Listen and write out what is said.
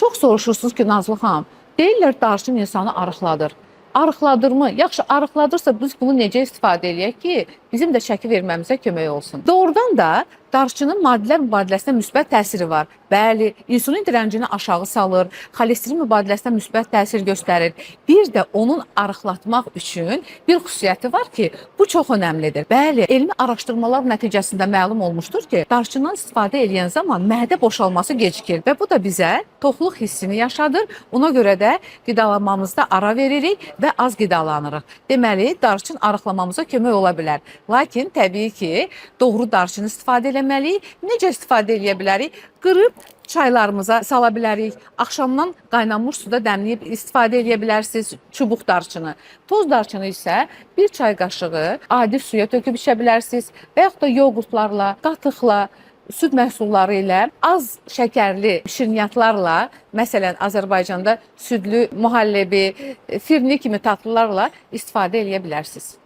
Çox soruşursunuz ki, Nazlı xanım, deyirlər darçın insanı arıqladır. Arıqladırmı? Yaxşı, arıqladırsa biz bunu necə istifadə eləyək ki, bizim də şəki verməmizə kömək olsun? Doğrudan da darçının maddələr mübadiləsinə müsbət təsiri var. Bəli, insulin direncini aşağı salır, xolesterin mübadiləsinə müsbət təsir göstərir. Bir də onun arıqlatmaq üçün bir xüsusiyyəti var ki, bu çox önəmlidir. Bəli, elmi araşdırmalar nəticəsində məlum olmuşdur ki, darçından istifadə edən zaman mədə boşalması gecikir və bu da bizə toxluq hissini yaşadır. Ona görə də qidalanmamızda ara veririk və az qidalanırıq. Deməli, darçın arıqlamamıza kömək ola bilər. Lakin təbii ki, doğru darçın istifadə eləməliyik. Necə istifadə edə bilərik? Qırıb çaylarımıza sala bilərik. Axşamdan qaynanmış suda dəmləyib istifadə edə bilərsiniz çubuq darçını. Toz darçını isə bir çay qaşığı adi suya töküb içə bilərsiniz və yaxud da yoğurtlarla, qatıqla, süd məhsulları ilə, az şəkərli şirniyyatlarla, məsələn, Azərbaycanda südlü mühallebi, firni kimi tatlılarla istifadə edə bilərsiniz.